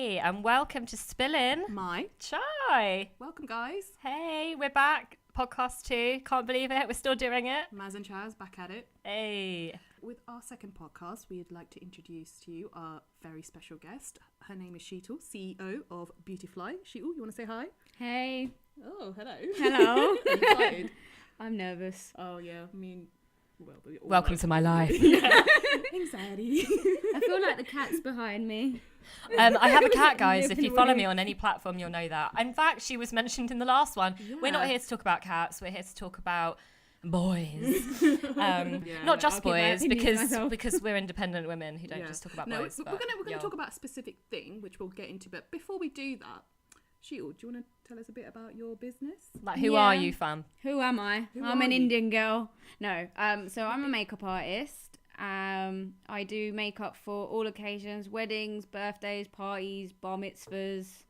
Hey, and welcome to Spillin' My Chai. welcome, guys. Hey, we're back. Podcast 2. Can't believe it. We're still doing it. Maz and Chaz back at it. Hey. With our second podcast, we'd like to introduce to you our very special guest. Her name is Sheetal, CEO of Beautifly. Sheetal, you want to say hi? Hey. Oh, hello. Hello. Are you excited? I'm nervous. Oh, yeah. I mean, well, Welcome to my life. Anxiety. I feel like the cat's behind me. I have a cat, guys. If Open you follow way. me on any platform, you'll know that. In fact, she was mentioned in the last one. Yeah. We're not here to talk about cats. We're here to talk about boys. Yeah. Not just I'll keep my boys, opinions to myself. because we're independent women who don't Yeah. just talk about No, boys. we're but gonna yo. talk about a specific thing, which we'll get into. But before we do that, Sheetal, do you want to tell us a bit about your business? Like, who Yeah. are you, fam? Who am I? Who I'm are an you? Indian girl. No. So I'm a makeup artist. I do makeup for all occasions: weddings, birthdays, parties, bar mitzvahs.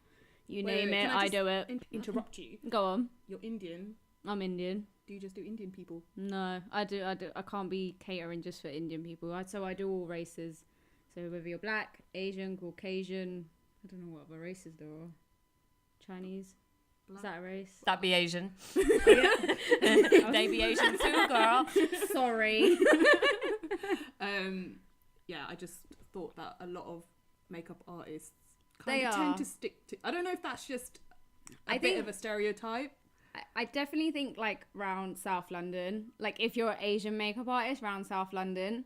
You Wait, name can it, I I just do it. Interrupt you. Go on. You're Indian. I'm Indian. Do you just do Indian people? No, I do. I can't be catering just for Indian people. So I do all races. So whether you're black, Asian, Caucasian, I don't know what other races there are. Chinese. Is that a race? That'd be Asian. Yeah. They be Asian too, girl. Sorry. Yeah, I just thought that a lot of makeup artists They kind of are. tend to stick to. I don't know if that's just a I bit think- of a stereotype. I definitely think like round South London, like if you're an Asian makeup artist round South London,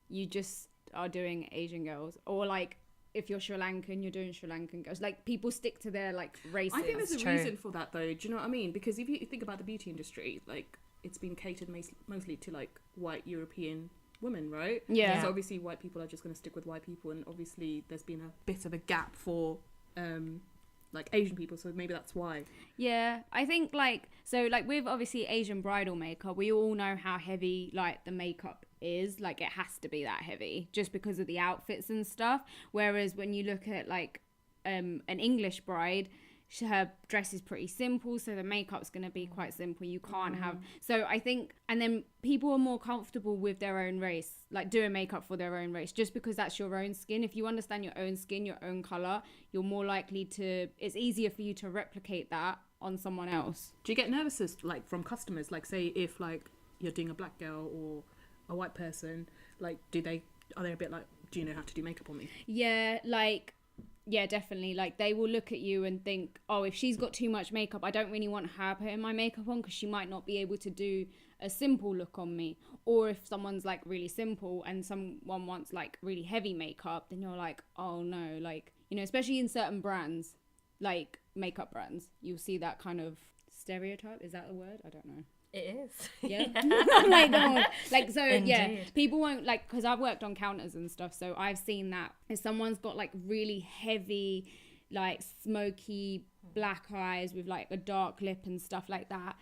you just are doing Asian girls, or like if you're Sri Lankan, you're doing Sri Lankan girls. Like people stick to their like races. I think there's a true. reason for that, though. Do you know what I mean? Because if you think about the beauty industry, like it's been catered mostly to like white European women, right? Yeah. So obviously white people are just going to stick with white people, and obviously there's been a bit of a gap for like Asian people, so maybe that's why. Yeah, I think like with obviously Asian bridal makeup, we all know how heavy like the makeup is. Like it has to be that heavy just because of the outfits and stuff. Whereas when you look at like an English bride, her dress is pretty simple, so the makeup's going to be quite simple. You can't have, so I think, and then people are more comfortable with their own race, like doing makeup for their own race, just because that's your own skin. If you understand your own skin, your own color, you're more likely to, it's easier for you to replicate that on someone else. Do you get nervous like from customers? Like say if like you're doing a black girl or a white person, like are they a bit like, do you know how to do makeup on me? Yeah, definitely. Like they will look at you and think, oh, if she's got too much makeup, I don't really want her putting my makeup on because she might not be able to do a simple look on me. Or if someone's like really simple and someone wants like really heavy makeup, then you're like, oh no, like, you know, especially in certain brands, like makeup brands, you'll see that kind of stereotype. Is that a word? I don't know. It is. Yeah. like so yeah, Indeed. people won't like, because I've worked on counters and stuff, so I've seen that if someone's got like really heavy like smoky black eyes with like a dark lip and stuff like that,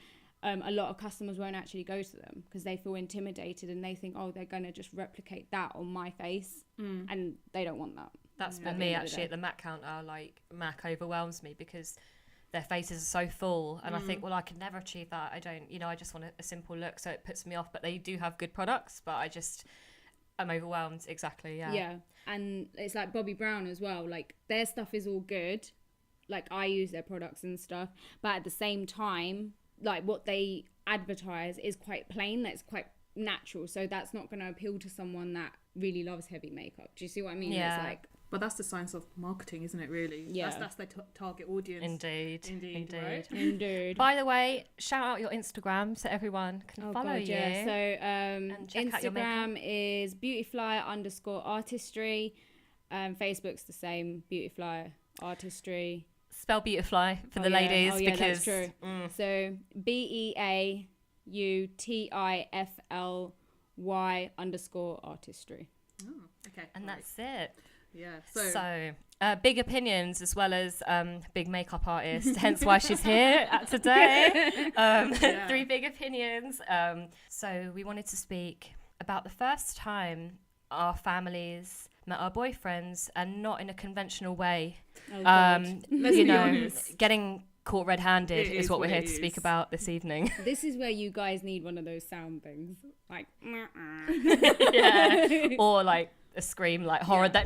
a lot of customers won't actually go to them because they feel intimidated and they think, oh, they're gonna just replicate that on my face, and they don't want that. That's for At the me end of the actually day. at the MAC counter. Like MAC overwhelms me because their faces are so full, and I think, well, I could never achieve that. I don't, I just want a simple look, so it puts me off. But they do have good products, but I'm overwhelmed. Exactly, yeah. Yeah, and it's like Bobbi Brown as well. Like their stuff is all good. Like I use their products and stuff, but at the same time, like what they advertise is quite plain. That's quite natural. So that's not going to appeal to someone that really loves heavy makeup. Do you see what I mean? Yeah. It's like, But that's the science of marketing, isn't it, really? Yeah. That's their target audience. Indeed. Right? indeed. By the way, shout out your Instagram so everyone can Oh follow God, you. yeah. So and check out your Instagram is beautifly_artistry. Facebook's the same, beautifly artistry. Spell Beautifly for the yeah. ladies Oh, yeah, because that's true. So BEAUTIFLY_artistry. Oh, okay. and right. that's it. Yeah. So, big opinions as well as big makeup artist, hence why she's here today. Yeah. 3 big opinions. So we wanted to speak about the first time our families met our boyfriends, and not in a conventional way. Oh, God. Let's be honest. Getting caught red-handed It is is what we're what here it to speak is. about this evening. This is where you guys need one of those sound things, like. Yeah. Or like a scream, like horror, Yeah. that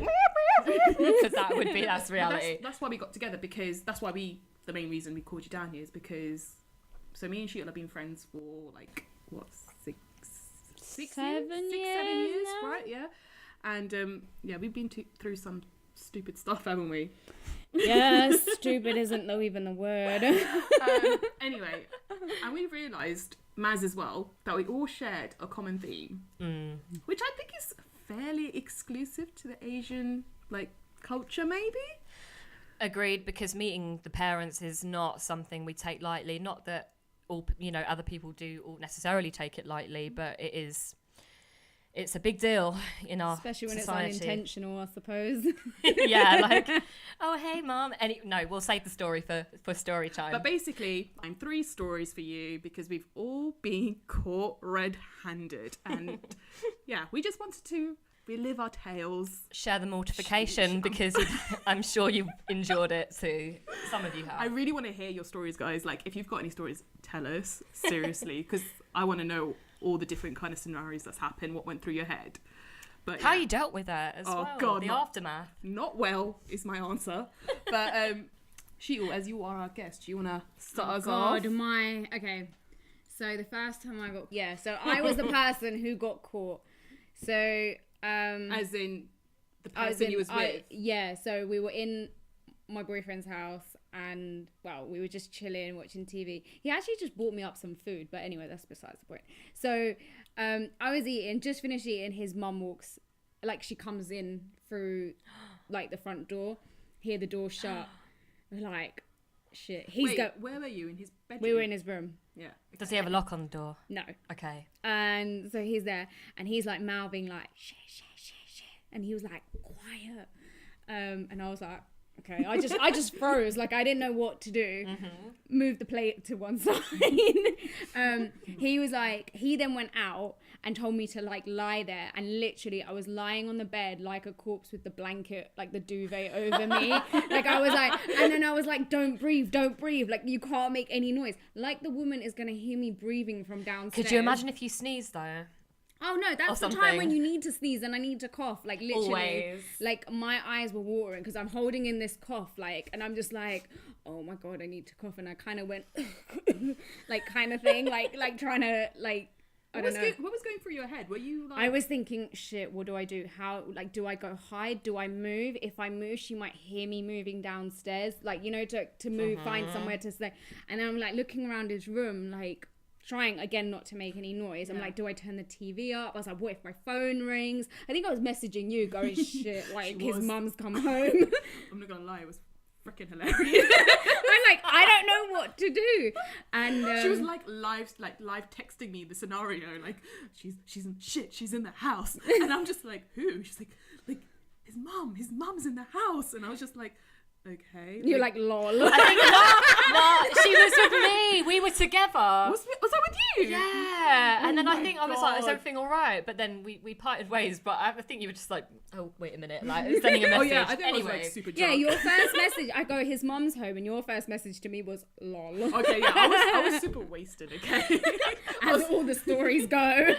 because that's reality. That's why we got together, because the main reason we called you down here is because, so me and Sheila have been friends for like, what, 7 years now? Right? Yeah. And yeah, we've been through some stupid stuff, haven't we? Yeah, stupid isn't even the word. Anyway, and we realised, Maz as well, that we all shared a common theme, which I think is fairly exclusive to the Asian like culture, maybe. Agreed, because meeting the parents is not something we take lightly. Not that all other people do all necessarily take it lightly, but it's a big deal in our especially when society. it's unintentional, I suppose. Yeah, like, oh hey mom, no, we'll save the story for story time. But basically, I'm 3 stories for you because we've all been caught red-handed, and yeah, we just wanted to relive our tales. Share the mortification because I'm sure you endured it too. Some of you have. I really want to hear your stories, guys. Like, if you've got any stories, tell us, seriously, because I want to know all the different kind of scenarios that's happened, what went through your head. But how you dealt with that as well. God, the aftermath. Not well is my answer. But Sheetal, as you are our guest, do you want to start us off? Okay. So the first time so I was the person who got caught. So as in the person you was with? Yeah, so we were in my boyfriend's house and, well, we were just chilling, watching TV. He actually just bought me up some food, but anyway, that's besides the point. So I was just finished eating. His mum walks, like, she comes in through, like, the front door, hear the door shut. We're like, shit. Where were you? In his bedroom? We were in his room. Yeah. Does he have a lock on the door? No. Okay. And so he's there and he's like mouthing like shit. And he was like, quiet. And I was like, okay. I just froze. Like, I didn't know what to do. Moved the plate to one side. He then went out and told me to like lie there. And literally I was lying on the bed like a corpse with the blanket, like the duvet over me. Like I was like, and then I was like, don't breathe. Like, you can't make any noise. Like the woman is going to hear me breathing from downstairs. Could you imagine if you sneezed though? Oh no, that's the time when you need to sneeze and I need to cough. Like literally, always. Like my eyes were watering because I'm holding in this cough, like, and I'm just like, oh my god, I need to cough, and I kind of went, like, kind of thing, like trying to like. I don't know. What was going through your head? Were you like... I was thinking, shit, what do I do? How, like, do I go hide? Do I move? If I move, she might hear me moving downstairs, like, to move, find somewhere to stay. And then I'm like looking around his room, like, trying again not to make any noise. I'm like, do I turn the TV up? I was like, what if my phone rings? I think I was messaging you going, shit, like his mum's come home. I'm not gonna lie, it was freaking hilarious. I'm like, I don't know what to do. And she was like live texting me the scenario, like she's in the house, and I'm just like, who? She's like his mom's in the house, and I was just like, okay. You're like lol. I think no, she was with me. We were together. Was that with you? Yeah. And then I think God. I was like, is everything all right? But then we parted ways. But I think you were just like, oh, wait a minute. Like, sending a message. Oh, yeah. I think anyway. I was like super drunk. Yeah, your first message, I go, his mum's home, and your first message to me was lol. Okay, yeah. I was super wasted, okay? As all the stories go.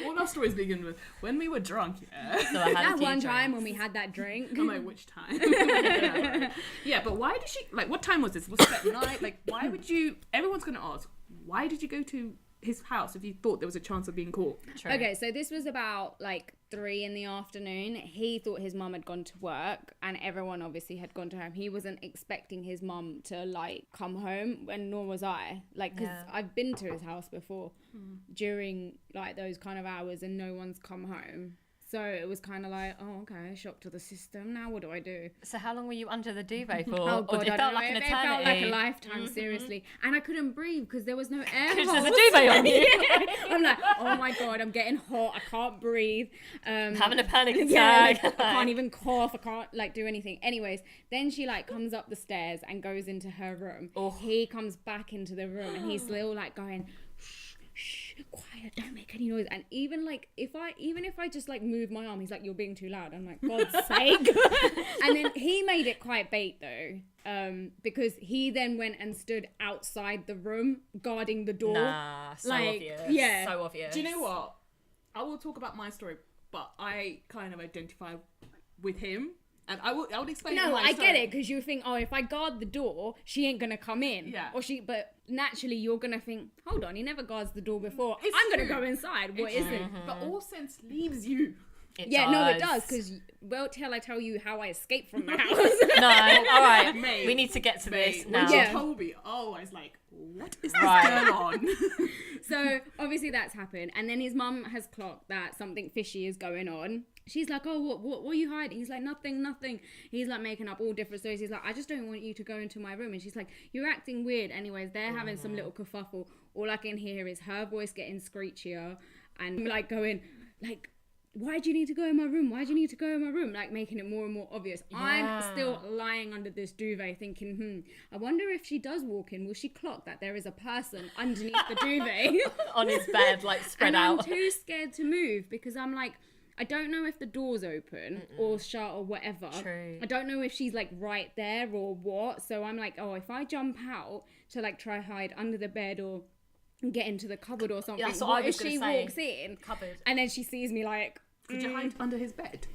All our stories begin with when we were drunk, yeah. So I had that one time when we had that drink. I'm like, which time? Yeah, right. Yeah, but why did she, like, what time was this? Was it at night? Like, why would you, everyone's going to ask, why did you go to his house if you thought there was a chance of being caught? True. Okay, so this was about like 3 p.m. He thought his mum had gone to work and everyone obviously had gone to home. He wasn't expecting his mum to like come home, and nor was I. Like, because I've been to his house before during like those kind of hours and no one's come home. So it was kind of like, oh, okay, shock to the system. Now what do I do? So how long were you under the duvet for? Oh, God, it felt like an it eternity. felt like a lifetime, seriously. And I couldn't breathe because there was no air Because holes. there's a duvet on you. I'm like, oh my God, I'm getting hot. I can't breathe. Having a panic attack. Yeah, like, I can't even cough. I can't like do anything. Anyways, then she like comes up the stairs and goes into her room. Oh. He comes back into the room and he's still like going, shh, quiet, don't make any noise. And even if I just like move my arm, he's like, you're being too loud. I'm like, God's sake. And then he made it quite bait though, because he then went and stood outside the room guarding the door. Nah, so like, obvious. yeah. So obvious. Do you know what? I will talk about my story, but I kind of identify with him. And I would explain. No, I get it, because you think, oh, if I guard the door, she ain't gonna come in. Yeah. But naturally you're gonna think, hold on, he never guards the door before. It's I'm gonna true. go inside. What is it? But all sense leaves you. It It does. does, because till I tell you how I escaped from the house. No, all right. Mate, we need to get to this Mate, now. when you Yeah. told me, I was like, what is this Right. going on? So obviously that's happened, and then his mum has clocked that something fishy is going on. She's like, oh, what are you hiding? He's like, nothing. He's like making up all different stories. He's like, I just don't want you to go into my room. And she's like, you're acting weird. Anyways, they're having some little kerfuffle. All I can hear is her voice getting screechier and like going like, why do you need to go in my room? Why do you need to go in my room? Like making it more and more obvious. Yeah. I'm still lying under this duvet thinking, I wonder if she does walk in, will she clock that there is a person underneath the duvet? On his bed, like spread And out. I'm too scared to move because I'm like, I don't know if the door's open or shut or whatever. True. I don't know if she's like right there or what. So I'm like, oh, if I jump out to like try hide under the bed or get into the cupboard or something, That's what what I was if she gonna say. walks in Cupboard. and then she sees me like, Could you hide under his bed?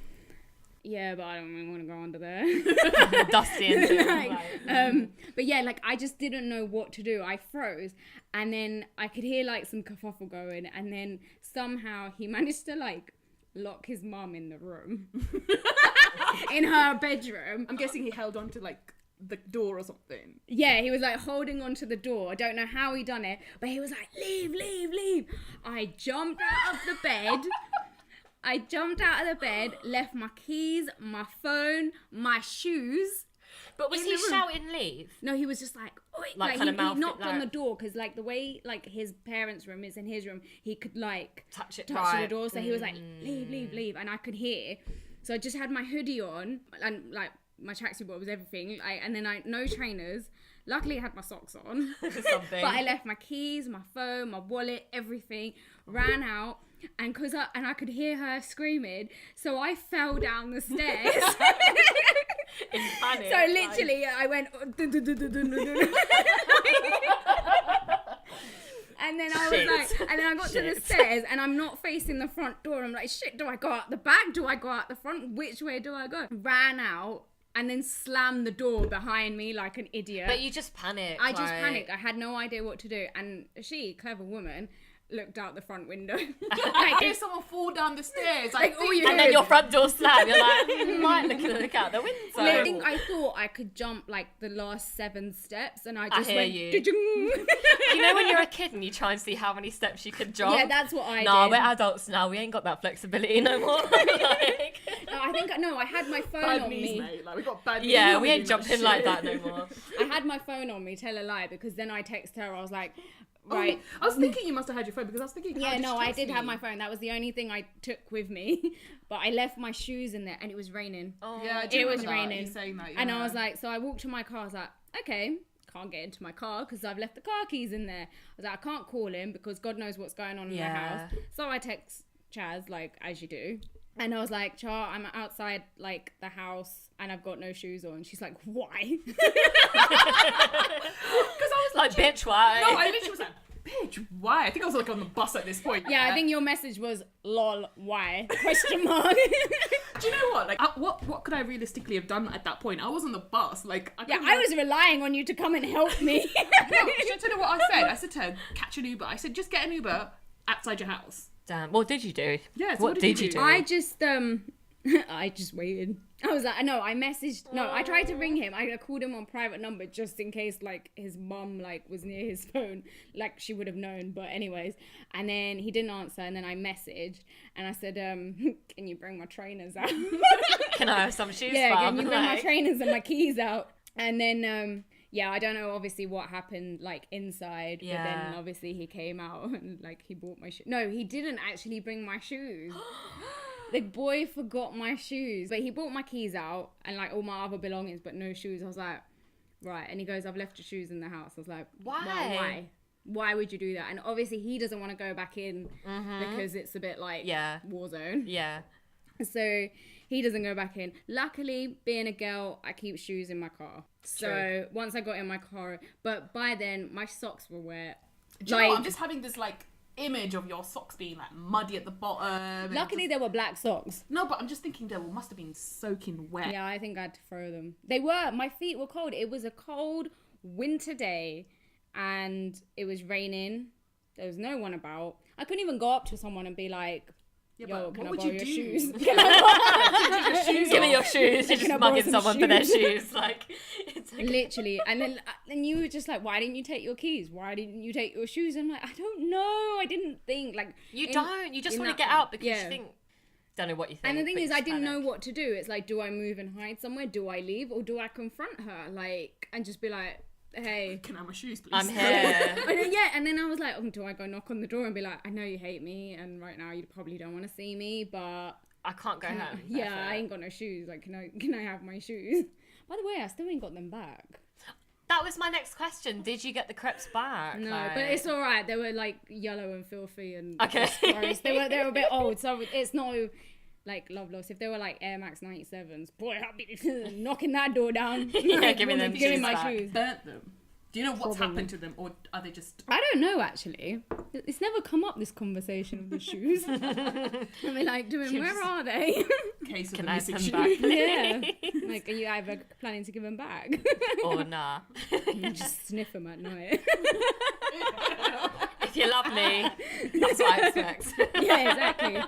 yeah, but I don't really want to go under there. Dusty and things, Like, like, but yeah, like I just didn't know what to do. I froze, and then I could hear like some kerfuffle going, and then somehow he managed to like lock his mum in the room, in her bedroom. I'm guessing he held on to like the door or something. Yeah, he was like holding onto the door. I don't know how he done it, but he was like, leave. I jumped out of the bed. Left my keys, my phone, my shoes. But was in he the room. shouting leave? No, he was just like, oi. Like, Like, kinda he mouth it, knocked on like- the door because like the way like his parents' room is in his room, he could like Touch it, touch right. the door. So he was like, leave, and I could hear. So I just had my hoodie on and like my tracksuit bottoms, everything. And then no trainers. Luckily, I had my socks on. Something. But I left my keys, my phone, my wallet, everything. Ran out. And I could hear her screaming, so I fell down the stairs. In panic. So literally, I went, dun, dun, dun, dun, dun, dun, dun. And then I was Shit. like, and then I got to the Shit. stairs, and I'm not facing the front door. I'm like, shit, do I go out the back? Do I go out the front? Which way do I go? Ran out and then slammed the door behind me like an idiot. But you just panic. I just panicked. I had no idea what to do. And she, clever woman, looked out the front window. I hear someone fall down the stairs. Like, all you And then your front door slam. You're like, might look out the window. I think I thought I could jump like the last 7 steps, and I just hear went. you. "Ding." You know when you're a kid and you try and see how many steps you can jump? Yeah, that's what I Nah, did. we're adults now. We ain't got that flexibility no more. Like, I had my phone bad on knees, me. mate. Like we got bad knees. yeah, We're we not ain't doing jumping shit. like that no more. I had my phone on me, tell a lie, because then I text her. I was like, right. I was thinking you must have had your phone because I was thinking. Yeah, how no, I distressed did have me. my phone. That was the only thing I took with me. But I left my shoes in there, and it was raining. Oh, Yeah, I do It was remember that, raining. you saying that, And yeah. I was like, so I walked to my car. I was like, okay, can't get into my car because I've left the car keys in there. I was like, I can't call him because God knows what's going on in the Yeah. house. So I text Chaz, like, as you do. And I was like, Char, I'm outside, like, the house and I've got no shoes on. She's like, why? Because I was like, bitch, why? No, I literally was like, bitch, why? I think I was like on the bus at this point. Yeah, I think your message was, lol, why? Question mark. Do you know what? Like, what could I realistically have done at that point? I was on the bus. Like, Yeah, I was relying on you to come and help me. No, should I tell you what I said? I said to her, catch an Uber. I said, just get an Uber outside your house. Damn. What did you do? Yeah, so What did you do? I just I just waited. I was like, no, I messaged, no, I tried to ring him. I called him on private number just in case like his mum like was near his phone, like she would have known. But anyways, and then he didn't answer, and then I messaged and I said, can you bring my trainers out? Can I have some shoes, Yeah, fam? can you bring my Like- trainers and my keys out? And then yeah, I don't know obviously what happened like inside, but Yeah. then obviously he came out and like he bought my shoes. No, he didn't actually bring my shoes. The boy forgot my shoes, but he brought my keys out and like all my other belongings, but no shoes. I was like, right. And he goes, I've left your shoes in the house. I was like, Why? Why would you do that? And obviously he doesn't want to go back in because it's a bit like Yeah. war zone. Yeah. So he doesn't go back in. Luckily, being a girl, I keep shoes in my car. So once I got in my car, but by then my socks were wet. Do you know what? I'm just having this like image of your socks being like muddy at the bottom. Luckily, there were black socks. No, but I'm just thinking they must have been soaking wet. Yeah, I think I had to throw them. My feet were cold. It was a cold winter day and it was raining. There was no one about. I couldn't even go up to someone and be like, yo, can I borrow your shoes? Give me your shoes. You're just mugging someone for their shoes. Like, it's like... Literally. And then you were just like, why didn't you take your keys? Why didn't you take your shoes? I'm like, I don't know. I didn't think. Like, you just want to get out because you think, don't know what you think. And the thing is, I didn't know what to do. It's like, do I move and hide somewhere? Do I leave? Or do I confront her? Like, and just be like, hey, can I have my shoes, please? I'm here. And then I was like, do I go knock on the door and be like, I know you hate me and right now you probably don't want to see me, but I can't go home. I ain't got no shoes. Like, can I have my shoes? By the way, I still ain't got them back. That was my next question. Did you get the crepes back? No, like... but it's all right. They were like yellow and filthy and okay. gross. They were a bit old, so it's no like love loss. If they were like Air Max 97s, boy, I'd be knocking that door down. Yeah, give me them shoes my back. shoes. Burnt them. Do you know what's happened to them, or are they just... I don't know, actually. It's never come up, this conversation of the shoes. I mean, like, where are they? Case of Can the I missing have shoe. them back? Yeah. Like, are you either planning to give them back? Or nah. You just sniff them at night. If you love me, that's what I expect. Yeah, exactly.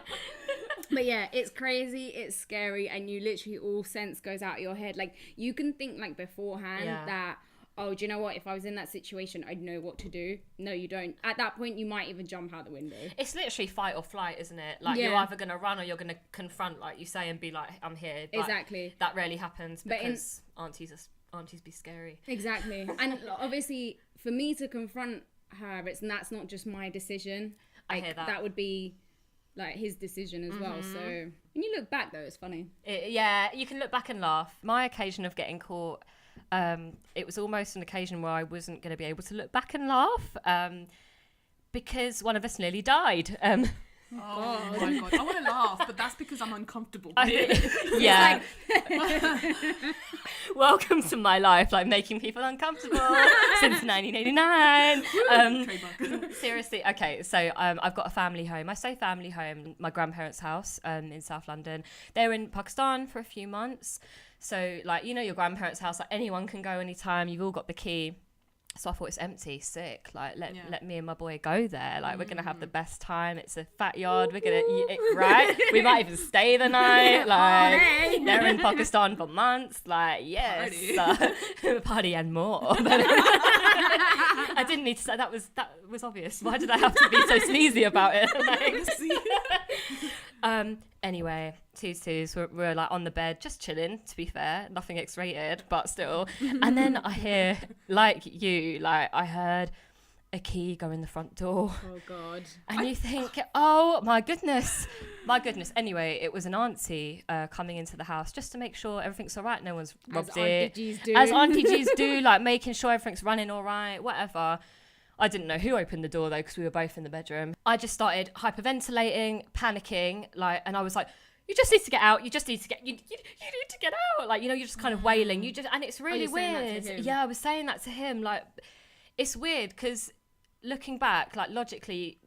But yeah, it's crazy, it's scary, and you literally, all sense goes out of your head. Like, you can think, like, beforehand that, oh, do you know what? If I was in that situation, I'd know what to do. No, you don't. At that point, you might even jump out the window. It's literally fight or flight, isn't it? Like, you're either going to run or you're going to confront, like you say, and be like, I'm here. But exactly. that rarely happens because aunties be scary. Exactly. And obviously, for me to confront her, that's not just my decision. Like, I hear that. That would be, like, his decision as well. So, when you look back, though, it's funny. Yeah, you can look back and laugh. My occasion of getting caught... it was almost an occasion where I wasn't going to be able to look back and laugh because one of us nearly died. Oh my God. I want to laugh, but that's because I'm uncomfortable. Yeah. Welcome to my life, like making people uncomfortable since 1989. Seriously. Okay, so I've got a family home. I say family home, my grandparents' house in South London. They were in Pakistan for a few months. So, like, you know, your grandparents' house, like, anyone can go anytime. You've all got the key. So I thought, it's empty, sick. Like, let me and my boy go there. Like, we're going to have the best time. It's a fat yard. We're going to eat it, right? We might even stay the night. Like, they're in Pakistan for months. Like, yes. Party and more. I didn't need to say that was obvious. Why did I have to be so sleazy about it? Anyway, twos, we're like on the bed, just chilling, to be fair, nothing X-rated, but still. And then I hear, like you, like I heard a key go in the front door. Oh God. And you think, oh my goodness. Anyway, it was an auntie coming into the house just to make sure everything's all right, no one's robbed it. As Auntie G's do, like making sure everything's running all right, whatever. I didn't know who opened the door though, because we were both in the bedroom. I just started hyperventilating, panicking, like, and I was like, you just need to get out. You need to get out. Like, you know, you're just kind of wailing. And it's really weird. Yeah, I was saying that to him. Like, it's weird because looking back, like logically,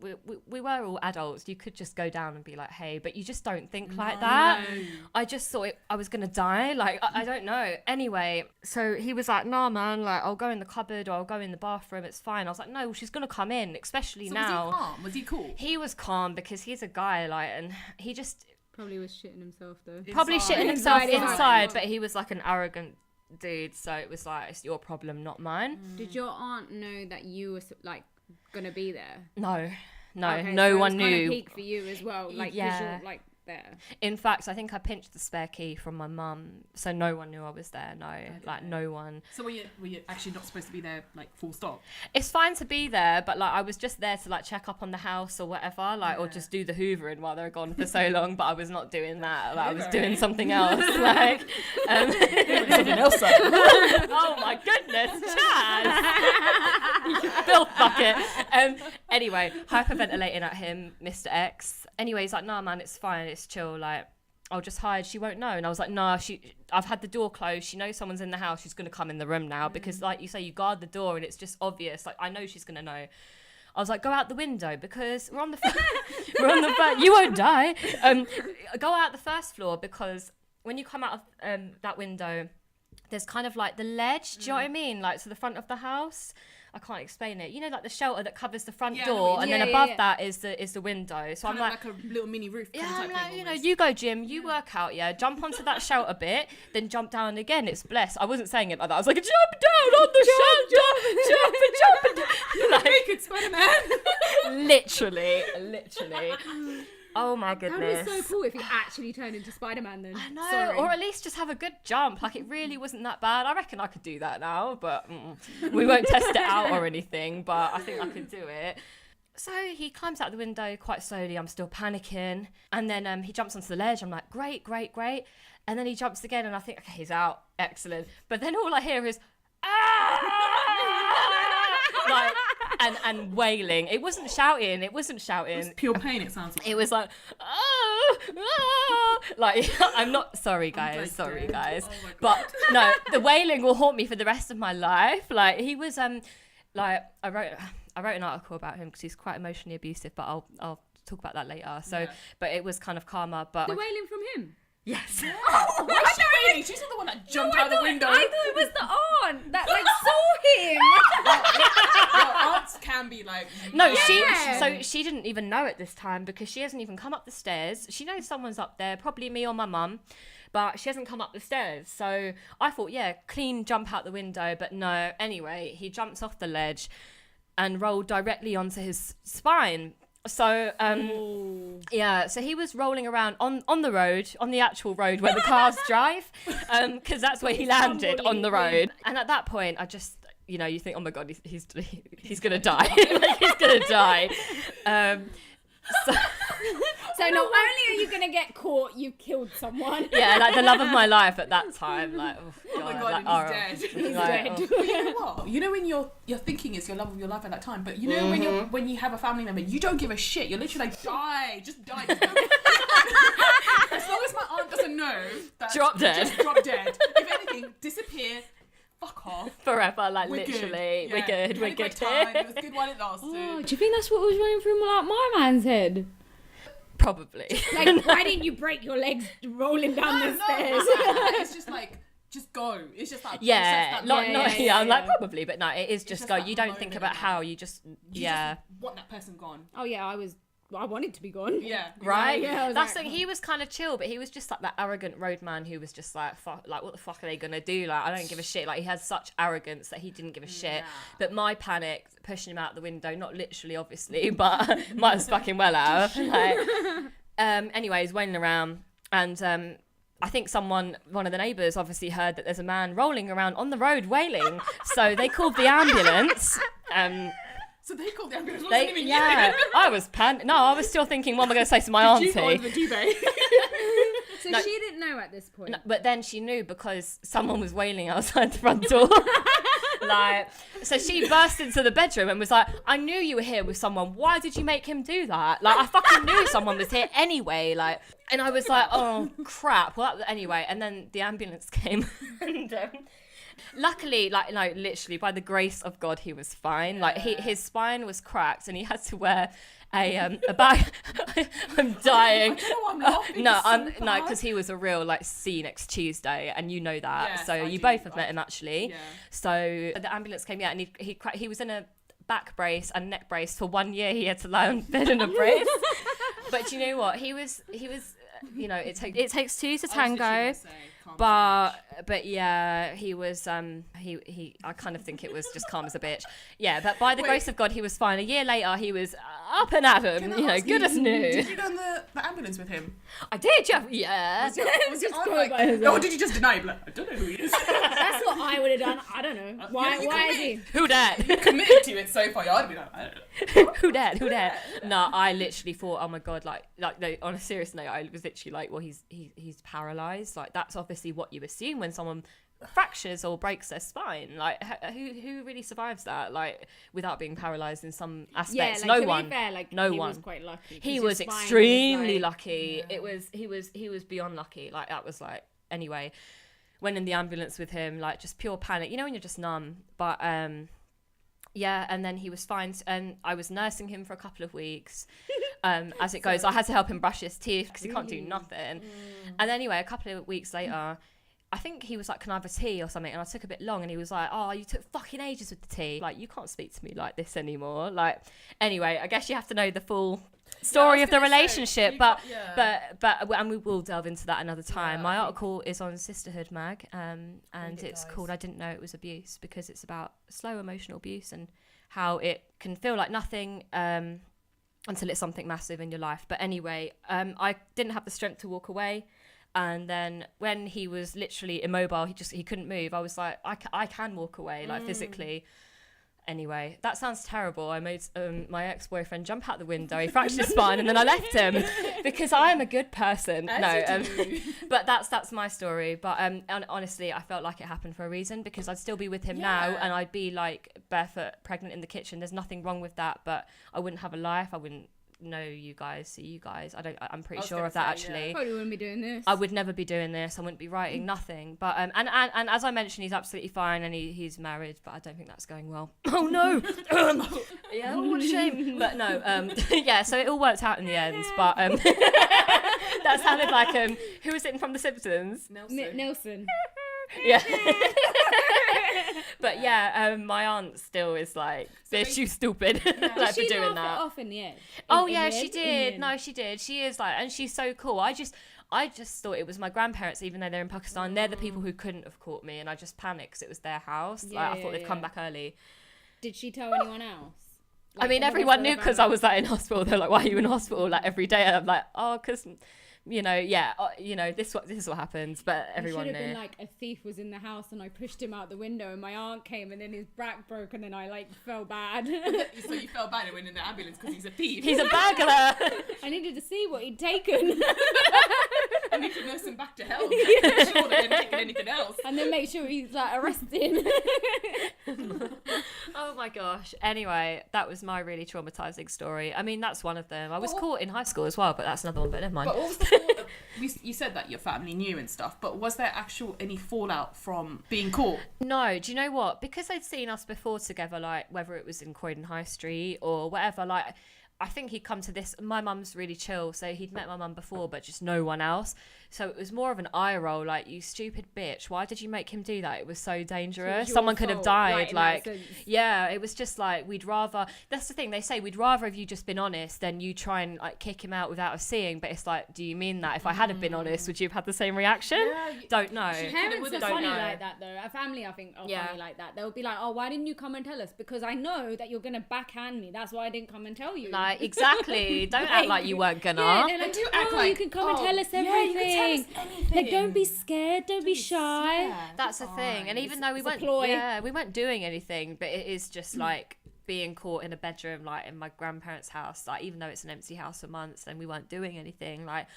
we were all adults. You could just go down and be like, hey, but you just don't think like that. I just thought I was going to die. Like, I don't know. Anyway, so he was like, nah, man, like, I'll go in the cupboard or I'll go in the bathroom. It's fine. I was like, no, well, she's going to come in, especially now. Was he calm? Was he cool? He was calm because he's a guy, like, and he just... Probably was shitting himself, though. Inside, but he was like an arrogant dude. So it was like, it's your problem, not mine. Did your aunt know that you were, like, gonna be there? No, okay, no so one it was knew. kind of peak for you as well, like, because you're like there. In fact, I think I pinched the spare key from my mum, so no one knew I was there. No, like no one. So were you actually not supposed to be there, like full stop? It's fine to be there, but like I was just there to like check up on the house or whatever, like or just do the hoovering while they're gone for so long. But I was not doing that. Like I was doing something else. Like something else. Oh my goodness, Chaz! You filth bucket. Anyway, hyperventilating at him, Mr. X. Anyway, he's like, nah, man, it's fine, it's chill. Like, I'll just hide. She won't know. And I was like, nah, I've had the door closed. She knows someone's in the house. She's going to come in the room now because, like you say, you guard the door and it's just obvious. Like, I know she's going to know. I was like, go out the window because we're on the you won't die. Go out the first floor because when you come out of that window, there's kind of like the ledge. Do you know what I mean? Like, so the front of the house. I can't explain it. You know, like the shelter that covers the front door, and then above that is the window. So kind I'm like a little mini roof. I'm like, you know, you go, Jim, you work out, jump onto that shelter bit, then jump down again. It's blessed. I wasn't saying it like that. I was like, jump down on the shelter, jump, Naked Spider-Man. literally. Oh my goodness. That is so cool if you actually turn into Spider-Man then. I know, Sorry. or at least just have a good jump. Like, it really wasn't that bad. I reckon I could do that now, but we won't test it out or anything, but I think I could do it. So he climbs out the window quite slowly. I'm still panicking. And then he jumps onto the ledge. I'm like, great. And then he jumps again, and I think, okay, he's out. Excellent. But then all I hear is, like, and wailing. It wasn't shouting. It was pure pain, it sounds like. It was like, like, I'm not sorry guys, Oh but no, the wailing will haunt me for the rest of my life. Like, he was like, I wrote an article about him because he's quite emotionally abusive, but I'll talk about that later. So but it was kind of karma. But The wailing from him? yes. Oh, why is she wailing? She's not the one that jumped out the window. I thought it was the aunt that like saw him. Well, aunts can be like... No, Yeah. she didn't even know at this time because she hasn't even come up the stairs. She knows someone's up there, probably me or my mum, but she hasn't come up the stairs. So I thought, clean jump out the window, but no. Anyway, he jumps off the ledge and rolled directly onto his spine. So so he was rolling around on the road, on the actual road where the cars drive, because that's where he landed, on the road. And at that point, I just, you think, oh my god, he's gonna die. Like, he's gonna die. So not only are you gonna get caught, you've killed someone. Yeah, like the love of my life at that time. Like, Oh my god, like, and he's dead. He's dead. But you know what? You know when you're thinking it's your love of your life at that time, but you know when you have a family member, you don't give a shit. You're literally like, die, just die. Just go. As long as my aunt doesn't know that, Drop dead. just drop dead. If anything, disappear. Fuck off. Forever, like, We're literally, good. we're Yeah. good, You we're had a great good time. here. It was good while it lasted. Oh, do you think that's what was running through my man's head? Probably. Like, why didn't you break your legs rolling down the stairs? It's just like, just go. It's just like, I'm like, yeah. probably, but no, it is just just go. that You don't moment think in about time. how you just, you just want that person gone. Oh yeah, I wanted to be gone. Yeah. right? Yeah, I was That's like, like, he was kind of chill, but he was just like that arrogant roadman who was just like, fuck, like, what the fuck are they gonna do? Like, I don't give a shit. Like, he has such arrogance that he didn't give a shit. But my panic, pushing him out the window, not literally, obviously, but might as fucking well have. Like, anyways, wailing around, and I think one of the neighbours obviously heard that there's a man rolling around on the road wailing, so they called the ambulance. So they called the ambulance. Wasn't even you. I was I was still thinking, what am I going to say to my Did you go on auntie? the duvet? So No. she didn't know at this point. No, but then she knew because someone was wailing outside the front door. Like, so she burst into the bedroom and was like, I knew you were here with someone. Why did you make him do that? Like, I fucking knew someone was here anyway. Like, and I was like, oh crap. Well, anyway, and then the ambulance came. And, luckily, like, no, literally, by the grace of God, he was fine. Like, his spine was cracked and he had to wear a bag. I'm dying. I don't know why I'm laughing. No, It's so no, bad. because he was a real, like, see you next Tuesday, and you know that. Yes, so I you do. both have met him, actually. Yeah. So the ambulance came out, and he was in a back brace and neck brace for 1 year. He had to lie on bed in a brace. But you know what? He was. You know, it takes two to tango. But yeah, he was he I kind of think it was just calm as a bitch. Yeah, but by the grace of God, he was fine. A year later, he was up and at him, you know, good as new. Did you go on the ambulance with him? I did, yeah. Was your Just aunt go like, by his or did you just deny him? Like, I don't know who he is. That's what I would have done. I don't know. Why you is he? Who dat? Committed to it so far. I'd be like, I don't know. Who dat? No, I literally thought, oh my god, like no, on a serious note, I was literally like, well, he's paralyzed. Like, that's obviously what you assume when someone fractures or breaks their spine. Like, who really survives that, like, without being paralyzed in some aspects? Yeah, like, no one. To be fair, like, no he one. was quite lucky. He 'cause was his spine extremely was, like, lucky. He was beyond lucky. Like, that was like, anyway, went in the ambulance with him, like, just pure panic. You know when you're just numb, but Yeah, and then he was fine, and I was nursing him for a couple of weeks. As it goes, I had to help him brush his teeth because he can't do nothing. And anyway, a couple of weeks later, I think he was like, can I have a tea or something? And I took a bit long, and he was like, oh, you took fucking ages with the tea. Like, you can't speak to me like this anymore. Like, anyway, I guess you have to know the full story of the relationship, and we will delve into that another time. My article is on Sisterhood Mag, and it's called I Didn't Know It Was Abuse, because it's about slow emotional abuse and how it can feel like nothing until it's something massive in your life. But anyway, I didn't have the strength to walk away. And then when he was literally immobile, he couldn't move. I was like, I can walk away, like physically. Anyway, that sounds terrible. I made my ex-boyfriend jump out the window. He fractured his spine, and then I left him because I am a good person. But that's my story. But honestly, I felt like it happened for a reason, because I'd still be with him now, and I'd be like barefoot, pregnant in the kitchen. There's nothing wrong with that, but I wouldn't have a life. I wouldn't know you guys, see you guys. I'm pretty sure of that, actually. Probably wouldn't be doing this. I would never be doing this. I wouldn't be writing nothing. But and as I mentioned, he's absolutely fine, and he's married, but I don't think that's going well. Oh no. Yeah, what a shame. But no, yeah, so it all worked out in the end. But that sounded like who was it from The Simpsons? Nelson. Yeah. But yeah, my aunt still is like, bitch, you stupid. Like, for doing that. Off in the end. She did. No, she did. She is like, and she's so cool. I just thought it was my grandparents, even though they're in Pakistan. They're the people who couldn't have caught me, and I just panicked because it was their house. I thought they'd come back early. Did she tell anyone else? I mean, everyone knew, because I was like in hospital. They're like, why are you in hospital like every day? And I'm like, oh, because this is what happens. But everyone knew. It should have been like a thief was in the house, and I pushed him out the window, and my aunt came, and then his back broke, and then I like felt bad. So you felt bad and went in the ambulance because he's a thief. He's a burglar. I needed to see what he'd taken. I need to nurse him back to health. I'm sure they hadn't taken anything else. And then make sure he's like arrested. Oh my gosh. Anyway, that was my really traumatizing story. I mean, that's one of them. I was caught in high school as well, but that's another one. But never mind. But what was the fallout? You said that your family knew and stuff, but was there any fallout from being caught? No. Do you know what? Because they'd seen us before together, like whether it was in Croydon High Street or whatever, like I think he'd come to this. My mum's really chill, so he'd met my mum before, but just no one else. So it was more of an eye roll, like, you stupid bitch, why did you make him do that? It was so dangerous. Someone could have died. Like yeah, it was just like, we'd rather, that's the thing, they say we'd rather have you just been honest than you try and like kick him out without us seeing. But it's like, do you mean that? If I had have been honest, would you have had the same reaction? Don't know. Parents are funny like that though. Our family, I think, are funny like that. They'll be like, oh, why didn't you come and tell us? Because I know that you're gonna backhand me, that's why I didn't come and tell you. Like, exactly. Don't act like you weren't gonna. Yeah, they're like, do act like, you can come and tell us everything. You can tell us anything. Like, don't be scared, don't be shy. That's the thing. And even though we weren't doing anything, but it is just like being caught in a bedroom, like in my grandparents' house, like even though it's an empty house for months and we weren't doing anything, like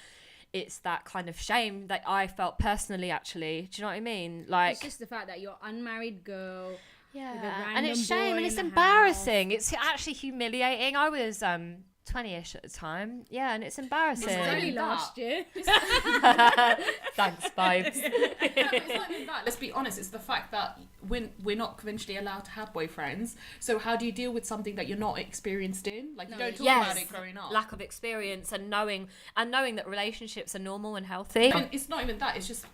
it's that kind of shame that I felt personally, actually. Do you know what I mean? Like, it's just the fact that you're unmarried girl. Yeah, and it's shame and it's embarrassing. It's actually humiliating. I was 20-ish at the time. Yeah, and it's embarrassing. It was only last year. Thanks, vibes. It's not even that. Let's be honest. It's the fact that we're not conventionally allowed to have boyfriends. So how do you deal with something that you're not experienced in? Like, you don't talk about it growing up. Lack of experience and knowing that relationships are normal and healthy. And it's not even that. It's just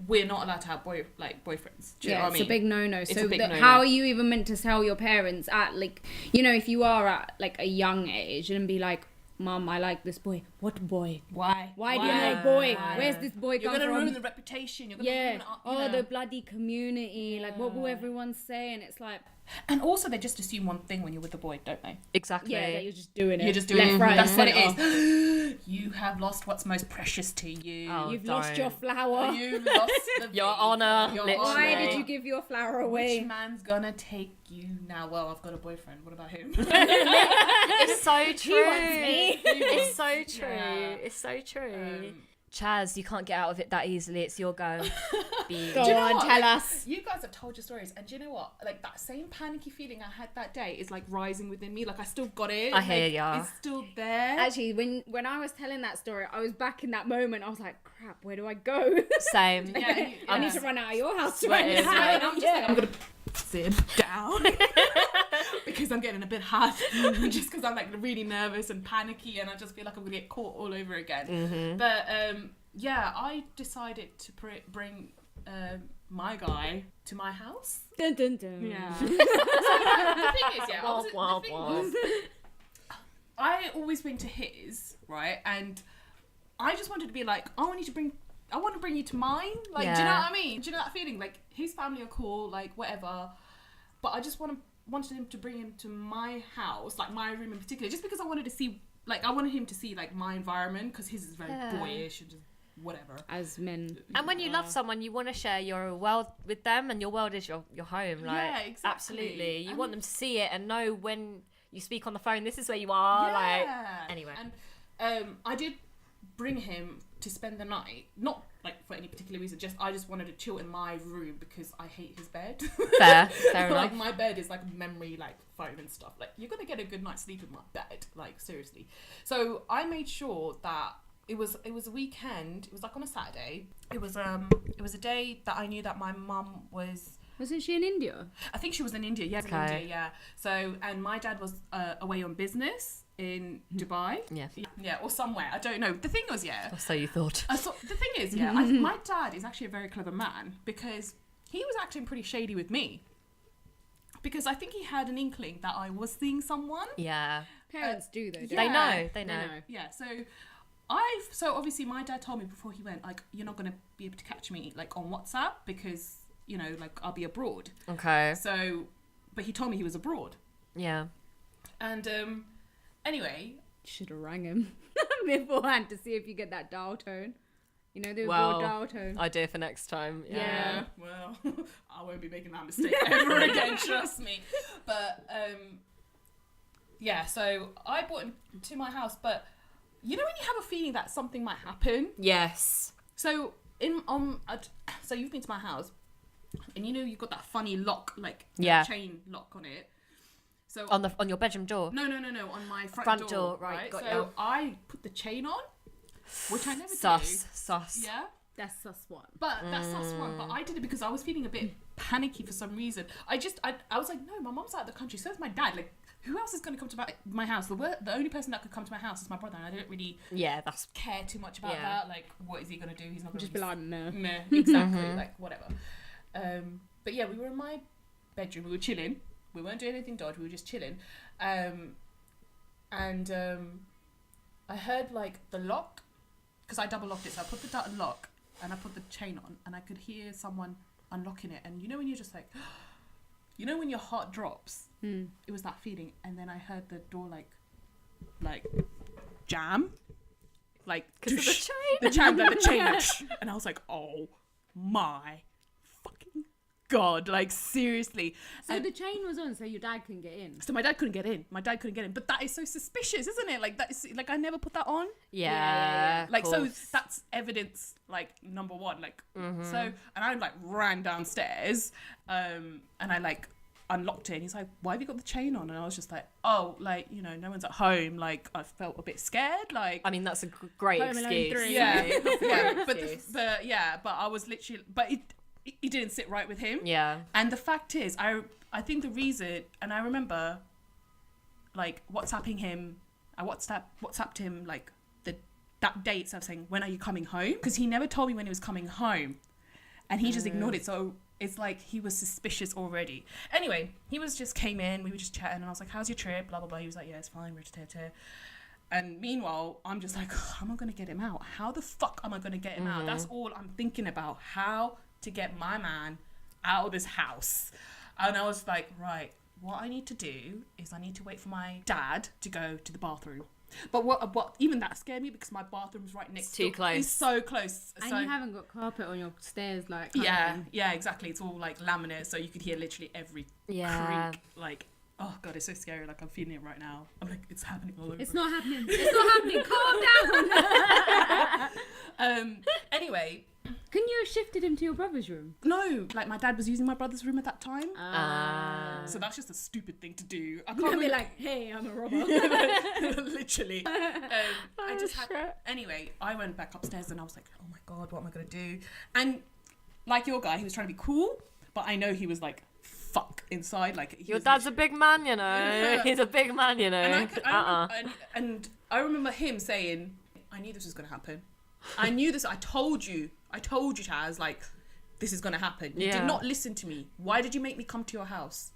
we're not allowed to have boyfriends. Do you know what I mean? It's a big no-no. It's so a big no-no. How are you even meant to tell your parents at, like, you know, if you are at like a young age and be like, Mum, I like this boy. What boy? Why? Why do you like boy? Where's this boy come from? You're gonna ruin the reputation. You're gonna ruin the bloody community. Like, what will everyone say? And it's like. And also, they just assume one thing when you're with the boy, don't they? Exactly. Yeah, that you're just doing it. You're just doing it. Right, that's what it is. You have lost what's most precious to you. Oh, You've lost your flower. You've lost your honour. Why did you give your flower away? Which man's gonna take you now? Well, I've got a boyfriend. What about him? It's so true. He wants me. It's so true. Yeah. It's so true. Chaz, you can't get out of it that easily. It's your go. Go on, tell us. You guys have told your stories, and do you know what? Like, that same panicky feeling I had that day is like rising within me. Like, I still got it. I hear ya. It's still there. Actually, when I was telling that story, I was back in that moment. I was like, crap, where do I go? Same. I need to run out of your house right now. And I'm just like, I'm gonna sit down because I'm getting a bit hot, just because I'm like really nervous and panicky, and I just feel like I'm gonna get caught all over again. But yeah, I decided to bring my guy to my house. Dun, dun, dun. Yeah. So the thing is, I always been to his, right, and I just wanted to be like, I want to bring you to mine. Like, do you know what I mean? Do you know that feeling? Like, his family are cool, like, whatever. But I just wanted him to bring him to my house, like, my room in particular, just because I wanted him to see, like, my environment, because his is very boyish and just whatever. As men. And when you love someone, you want to share your world with them, and your world is your home. Like, yeah, exactly. Absolutely. You want them to see it and know when you speak on the phone, this is where you are. Yeah. Like, anyway. And I did bring him to spend the night, not like for any particular reason, I just wanted to chill in my room because I hate his bed. Fair Like, enough. my bed is like memory, like foam and stuff. Like, you're gonna get a good night's sleep in my bed, like, seriously. So I made sure that it was a weekend. It was like on a Saturday. It was a day that I knew that my mum was. Wasn't she in India? I think she was in India. Yes, in India. Yeah. So, and my dad was away on business in Dubai. Yeah, or somewhere. I don't know. The thing was, Or so you thought. the thing is, my dad is actually a very clever man, because he was acting pretty shady with me. Because I think he had an inkling that I was seeing someone. Yeah. Parents do though. They know. Yeah. So obviously my dad told me before he went, like, you're not gonna be able to catch me like on WhatsApp because, you know, like, I'll be abroad. Okay. So, but he told me he was abroad. Yeah. And anyway, should have rang him beforehand to see if you get that dial tone. You know, the abroad dial tone. Idea for next time. Yeah. Well, I won't be making that mistake ever again, trust me. But yeah, so I brought him to my house, but you know when you have a feeling that something might happen? Yes. So so you've been to my house, and you know you've got that funny lock, like chain lock on it. So on your bedroom door. No, on my front door. Right. Got so you. I put the chain on, which I never do. Sus. Yeah. That's sus one. But that's sus one. But I did it because I was feeling a bit panicky for some reason. I was like, no, my mom's out of the country. So is my dad. Like, who else is going to come to my house? The only person that could come to my house is my brother, and I didn't really care too much about that. Like, what is he going to do? He's not going to just be like, meh. Exactly. Like, whatever. But yeah, we were in my bedroom. We were chilling. We weren't doing anything dodgy. We were just chilling. And I heard like the lock, because I double locked it. So I put the lock and I put the chain on, and I could hear someone unlocking it. And you know when you're just like, you know when your heart drops? It was that feeling. And then I heard the door like jam, like because of the chain. The chain, and I was like, oh my fucking God, like, seriously. So the chain was on, so your dad couldn't get in. So my dad couldn't get in. But that is so suspicious, isn't it? Like, that is like, I never put that on. Yeah. Like, so that's evidence, like, number one. Like, so, and I like ran downstairs, and I like unlocked it. And he's like, "Why have you got the chain on?" And I was just like, "Oh, like, you know, no one's at home. Like, I felt a bit scared. Like, I mean, that's a great Home Alone excuse. 3. yeah, but I was literally, but it didn't sit right with him. Yeah. And the fact is, I think the reason, and I remember, like, WhatsApping him, I WhatsApped him, like, that date, so I was saying, when are you coming home? Because he never told me when he was coming home. And he just ignored it, so it's like he was suspicious already. Anyway, he just came in, we were just chatting, and I was like, how's your trip? Blah, blah, blah. He was like, yeah, it's fine, we're just here. And meanwhile, I'm just like, how am I going to get him out? How the fuck am I going to get him out? That's all I'm thinking about, how to get my man out of this house. And I was like, right, what I need to do is I need to wait for my dad to go to the bathroom. But what even that scared me, because my bathroom's right next door. Too close. It's so close. And so, you haven't got carpet on your stairs, like, yeah, exactly. It's all like laminate, so you could hear literally every creak. Like, oh God, it's so scary. Like, I'm feeling it right now. I'm like, it's happening all over. It's not happening. Calm down. Anyway. Couldn't you have shifted him to your brother's room? No, like, my dad was using my brother's room at that time. So So that's just a stupid thing to do. I you can't be like, hey, I'm a robber. Literally. I just had... Anyway, I went back upstairs and I was like, oh my God, what am I going to do? And like your guy, he was trying to be cool, but I know he was like, fuck. inside. Like Your dad's a big man, you know. Yeah. He's a big man, you know. And I remember him saying, I knew this was going to happen. I knew this. I told you, Chaz, like, this is going to happen. You did not listen to me. Why did you make me come to your house?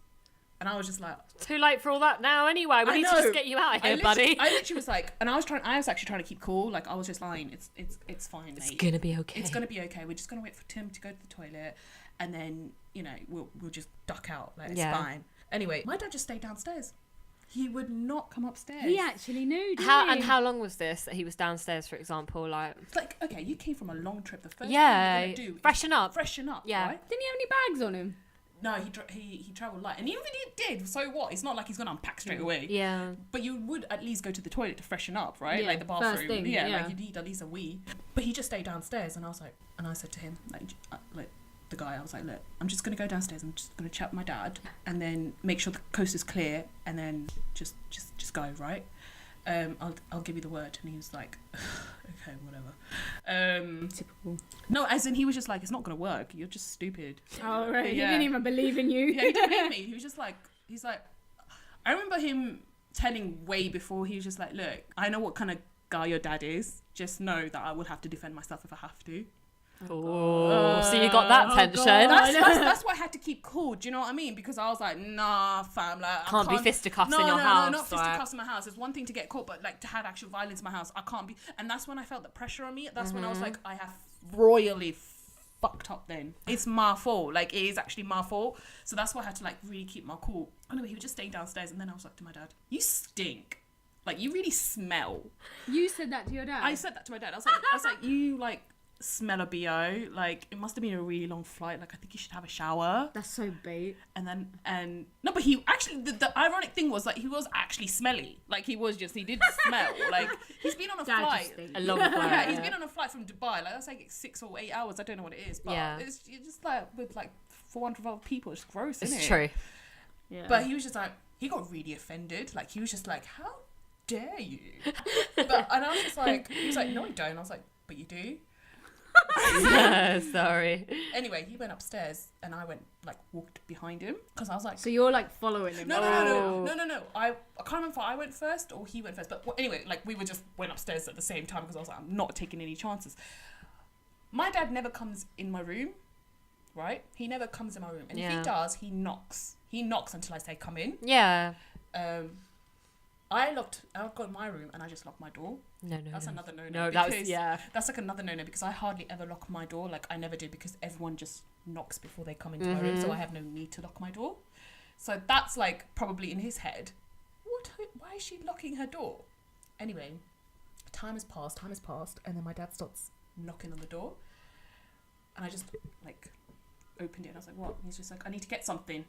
And I was just like, too late for all that now anyway. We need to just get you out of here, buddy. I literally was like, and I was actually trying to keep cool. Like, I was just lying. It's fine, mate. It's gonna be okay. It's gonna be okay. We're just gonna wait for Tim to go to the toilet, and then, you know, we'll just duck out. Like, it's fine. Anyway, my dad just stayed downstairs. He would not come upstairs. He actually knew, didn't he? And how long was this that he was downstairs, for example? Like, okay, you came from a long trip. The first thing you're gonna do freshen up. Yeah. Didn't Right? he have any bags on him? No, he travelled light, and even if he did, so what? It's not like he's gonna unpack straight away. Yeah. But you would at least go to the toilet to freshen up, right? Yeah, like the bathroom. first thing, Like you need at least a wee. But he just stayed downstairs, and I was like, and I said to him, like the guy, I was like, look, I'm just gonna go downstairs. I'm just gonna chat with my dad, and then make sure the coast is clear, and then just go, right? I'll give you the word. And he was like, okay, whatever. Typical. No, as in he was just like, it's not gonna work. You're just stupid. Oh right, he Yeah. didn't even believe in you. Yeah, he didn't believe me. He was just like, he's like, I remember him telling way before. He was just like, look, I know what kind of guy your dad is. Just know that I will have to defend myself if I have to. Oh, so you got that tension. That's why I had to keep cool. Do you know what I mean? Because I was like, nah, fam, like Can't be fisticuffs in your house. No, not fisticuffs in my house. It's one thing to get caught, but like to have actual violence in my house, I can't be. And that's when I felt the pressure on me. That's when I was like, I have royally fucked up. Then it's my fault. Like, it is actually my fault. So that's why I had to like really keep my cool. Anyway, he was just staying downstairs, and then I was like to my dad, "You stink. Like, you really smell." You said that to your dad? I said that to my dad. I was like, you like smell a BO. Like, it must have been a really long flight. Like, I think you should have a shower. That's so bait. And no, but he actually, the ironic thing was, like, he was actually smelly. Like, he did smell. Like, he's been on a flight. A long flight. Yeah, he's been on a flight from Dubai. Like, that's like 6 or 8 hours. I don't know what it is, but it's just like with like 400 other people. It's gross, isn't it? It's true. Yeah. But he was just like, he got really offended. Like, he was just like, how dare you? And I was just like, he was like, no, I don't. I was like, but you do. Sorry. Anyway, he went upstairs, and I walked behind him because I was like, so you're like following him? No. I can't remember if I went first or he went first. But anyway, like, we went upstairs at the same time because I was like, I'm not taking any chances. My dad never comes in my room, right? He never comes in my room, and if he does, he knocks. He knocks until I say come in. Yeah. I got my room and I just locked my door. No. That's another no. No, that's That's like another no because I hardly ever lock my door. Like, I never do because everyone just knocks before they come into my room, so I have no need to lock my door. So that's like probably in his head. Why is she locking her door? Anyway, time has passed, and then my dad starts knocking on the door, and I just like opened it and I was like, what? And he's just like, I need to get something.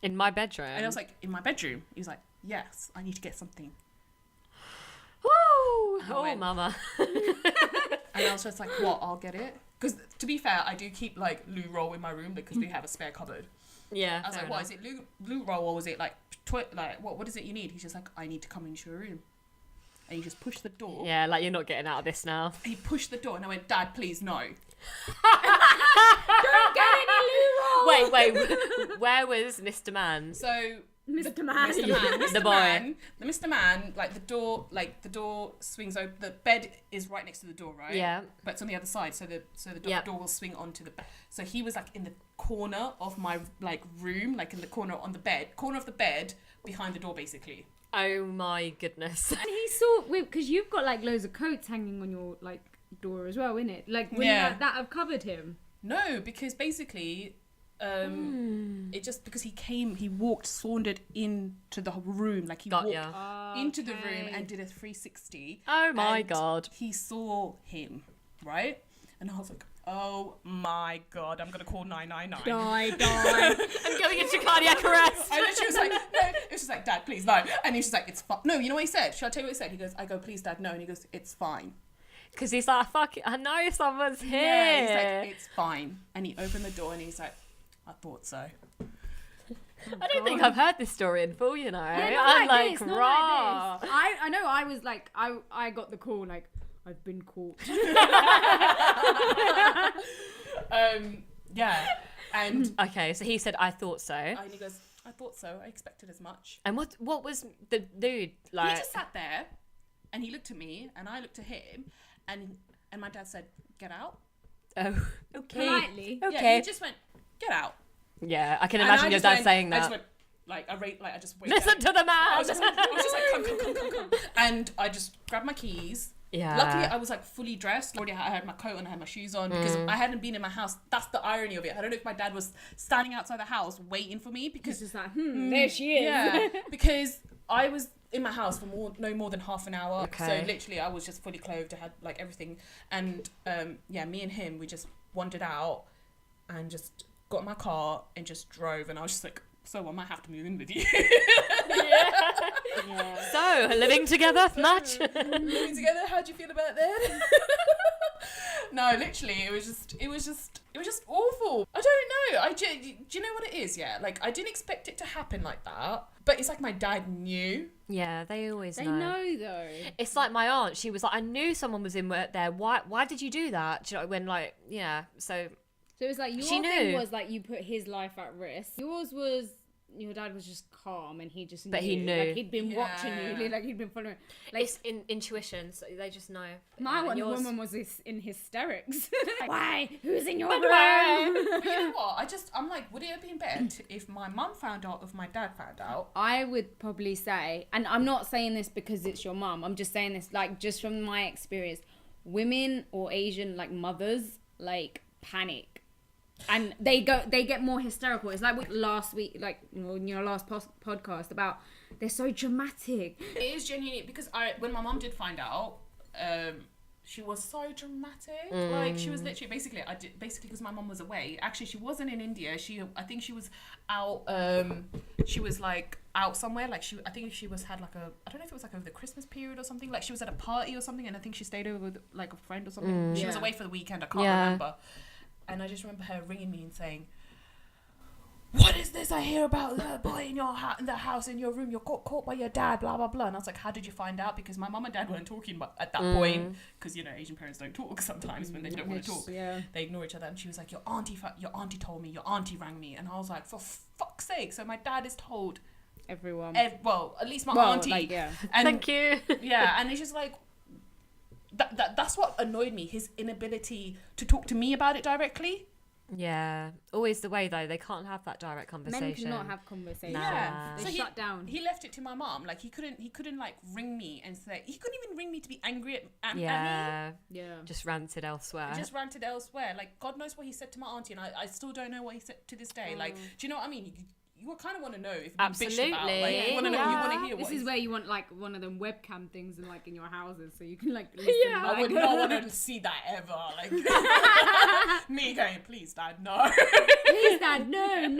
In my bedroom. And I was like, in my bedroom. He was like, yes, I need to get something. Woo! And I Oh, went, mama. And I was just like, what? I'll get it. Because to be fair, I do keep like loo roll in my room because we have a spare cupboard. Yeah. I was like, what is it, loo roll, or was it like what is it you need? He's just like, I need to come into your room. And he just pushed the door. Yeah, like, you're not getting out of this now. And he pushed the door, and I went, Dad, please, no. Don't get any loo roll. Wait, where was Mr. Man? So Mr. Man. The Mr. Man, like the door swings open. The bed is right next to the door, right? Yeah. But it's on the other side, so the door will swing onto the bed. So he was like in the corner of my like room, like in the corner of the bed behind the door, basically. Oh my goodness. And he saw, because you've got like loads of coats hanging on your like door as well, innit? Like, wouldn't that have covered him? No, because basically, it just because he sauntered into the room, like he walked into the room and did a 360. Oh my God. He saw him, right? And I was like, oh my God, I'm gonna call 999. Die. I'm going into cardiac arrest. And then she was like, no. It was just like, Dad, please, no. And he was just like, it's fine. No, you know what he said? Shall I tell you what he said? He goes, I go, please, Dad, no. And he goes, it's fine. Because he's like, fuck it, I know someone's here. Yeah, he's like, it's fine. And he opened the door and he's like, I thought so. I don't think I've heard this story in full, you know. Yeah, I'm not like, this, not raw. like this. I know, I was like, I got the call, like, I've been caught. Yeah. And Okay, so he said, "I thought so." and he goes, I thought so. I expected as much. And what was the dude like? He just sat there, and he looked at me, and I looked at him, and my dad said, "Get out." Oh, okay. Politely. Yeah, Okay. he just went, "Get out." Yeah, I can And imagine I your just dad went- saying I just that. went, I just went. Listen to the man. I was just like, come. And I just grabbed my keys. Yeah. Luckily, I was like fully dressed. Already, I had my coat on, I had my shoes on because I hadn't been in my house. That's the irony of it. I don't know if my dad was standing outside the house waiting for me It's because just like, there she is. yeah, because I was in my house for no more than half an hour. Okay. So literally, I was just fully clothed. I had like everything, and me and him, we just wandered out and just got in my car and just drove. And I was just like, so I might have to move in with you. Yeah. So, living together, much? Living together, how do you feel about that? No, literally, it was just awful. I don't know. Do you know what it is? Yeah, like I didn't expect it to happen like that, but it's like my dad knew. Yeah, they always They know. know though. It's like my aunt. She was like, I knew someone was in there. Why did you do that? Do you know, when like, yeah. So So it's like your She thing knew. was like you put his life at risk. Yours was your dad was just calm and he just But he knew. Like he'd been watching Yeah. you, like he'd been following. Like it's intuition. So they just know. my one yours- woman was in hysterics. Like, why? Who's in your But room? why? But you know what? I'm like, would it have been better if my mum found out, if my dad found out? I would probably say, and I'm not saying this because it's your mum. I'm just saying this like just from my experience. Women or Asian like mothers like panic. And they get more hysterical. It's like last week, like in your last podcast about they're so dramatic. It is genuinely because when my mum did find out, she was so dramatic. Like she was literally basically because my mum was away. Actually, she wasn't in India. I think she was out. She was like out somewhere. Like I think she had like I don't know if it was like over the Christmas period or something. Like she was at a party or something, and I think she stayed over with like a friend or something. She was Yeah. away for the weekend. I can't Yeah. remember. And I just remember her ringing me and saying, "What is this I hear about the boy in in the house in your room? You're caught by your dad, blah blah blah." And I was like, "How did you find out?" Because my mum and dad weren't talking at that point, because Asian parents don't talk sometimes when they don't want to talk. Yeah. They ignore each other. And she was like, "Your auntie told me. Your auntie rang me." And I was like, "For fuck's sake!" So my dad is told Everyone. at least my auntie. Like, yeah. And Thank you. yeah, and it's just like that's what annoyed me, his inability to talk to me about it directly. Yeah, always the way though. They can't have that direct conversation. Men cannot have conversations. Nah. They So shut down. He left it to my mom. Like he couldn't like ring me and say, he couldn't even ring me to be angry at me. Yeah, Yeah. just ranted elsewhere. He just ranted elsewhere. Like God knows what he said to my auntie, and I still don't know what he said to this day. Like, do you know what I mean? You kind of want to know if you bitch about. Like, you want to know. You want to hear what. This is he where you want like one of them webcam things in like in your houses so you can like listen. Yeah. I would not want to see that ever. Like me going, "Please, Dad, no." Please, Dad, no. And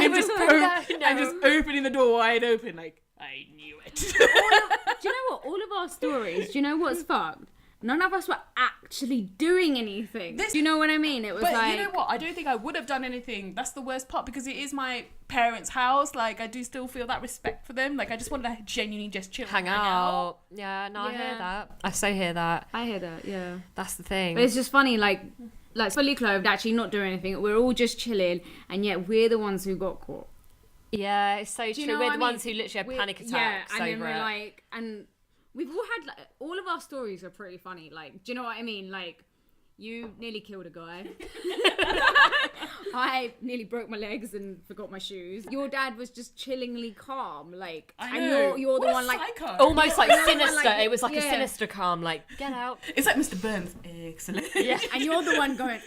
then just No. and just opening the door wide open, like I knew it. Do you know what? All of our stories, do you know what's fucked? None of us were actually doing anything. Do you know what I mean? It was But like you know what? I don't think I would have done anything. That's the worst part because it is my parents' house. Like I do still feel that respect for them. Like I just wanted to genuinely just chill, hang out. Yeah, no, I hear Yeah. that. I so hear that. I hear that, yeah. That's the thing. But it's just funny, like fully clothed, actually not doing anything. We're all just chilling, and yet we're the ones who got caught. Yeah, it's so Do true. you know we're what the I mean? ones who literally We- have panic attacks Yeah, and then over we're it. like, and we've all had like all of our stories are pretty funny. Like, do you know what I mean? Like, you nearly killed a guy. I nearly broke my legs and forgot my shoes. Your dad was just chillingly calm, like, I and know. you're the What a one like. psycho. Almost like You're the one, sinister. like, It was like a yeah. sinister calm, like, get out. It's like Mr. Burns. Excellent. Yeah. And you're the one going,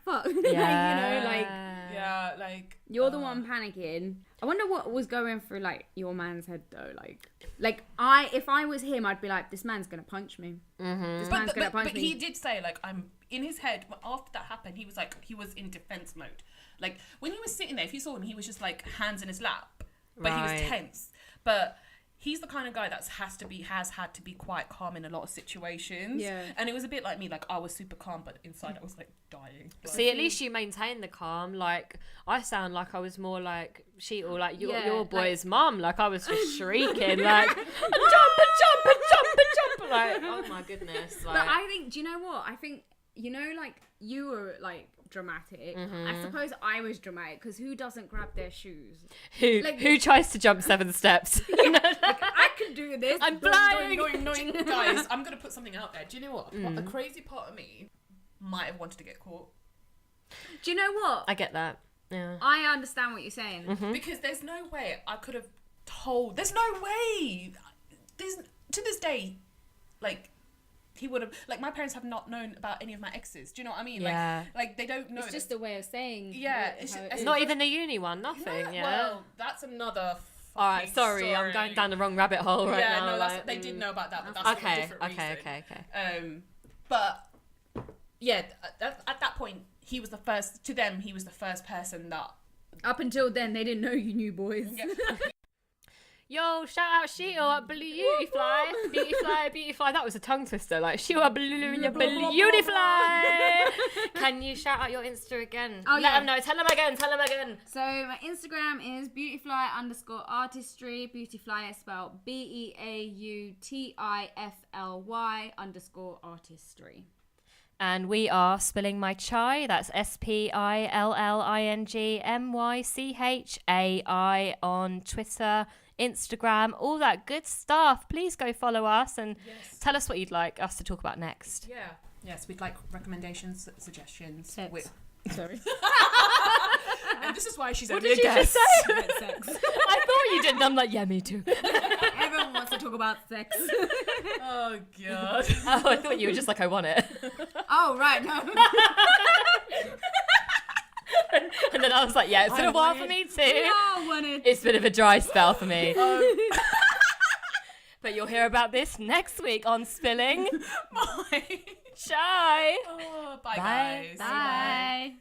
fuck. Yeah. Like, you know, like Yeah, like you're the one panicking. I wonder what was going through like your man's head though. Like if I was him, I'd be like, this man's gonna punch me. This man's gonna punch but me. he did say like I'm in his head after that happened. He was like he was in defense mode. Like when he was sitting there, if you saw him, he was just like hands in his lap, but he was Right. tense. But he's the kind of guy that has had to be quite calm in a lot of situations. Yeah. And it was a bit like me. Like I was super calm, but inside I was like dying. Like, See, at least you maintain the calm. Like, I sound like I was more like sheet or like Yeah, your like- boy's mum. Like, I was just shrieking, like, jump. Like, oh my goodness. Like, But I think, do you know what? I think, you know, like you were like dramatic. I suppose I was dramatic because who doesn't grab their shoes? Who tries to jump 7 steps? I can do this. I'm flying. Guys, I'm gonna put something out there. Do you know what? A crazy part of me might have wanted to get caught. Do you know what? I get that. Yeah. I understand what you're saying. Because there's no way I could have told. There's no way. To this day, like, he would have, like, my parents have not known about any of my exes. Do you know what I mean? Yeah. Like they don't know. It's just a way of saying. Yeah, it's Not even the uni one, nothing. Yeah. Well, that's another. All right, sorry, story. I'm going down the wrong rabbit hole right now. No, like, they did know about that, but that's for a different reason. Okay. But yeah, at that point, he was the first. To them, he was the first person that. Up until then, they didn't know you knew boys. Yeah. Yo, shout out Sheetal at Beautyfly. That was a tongue twister. Like, Sheetal at Beautyfly. Can you shout out your Insta again? Oh, Let them know. Tell them again. So my Instagram is beautyfly_artistry. Beautyfly is spelled BEAUTIFLY_artistry. And we are Spilling My Chai. That's SPILLINGMYCHAI on Twitter, Instagram, all that good stuff. Please go follow us and tell us what you'd like us to talk about next. Yeah. Yes, we'd like recommendations, suggestions. Sorry. And this is why she's What only did a you guest. just say? Sex. I thought you did, and I'm like, yeah, me too. Everyone wants to talk about sex. Oh god. Oh, I thought you were just like, I want it. Oh, right, no. And then I was like, yeah, it's been a while for me too. I wanted. It's a bit of a dry spell for me. But you'll hear about this next week on Spilling My. Chai. Oh, bye Bye. guys. Bye.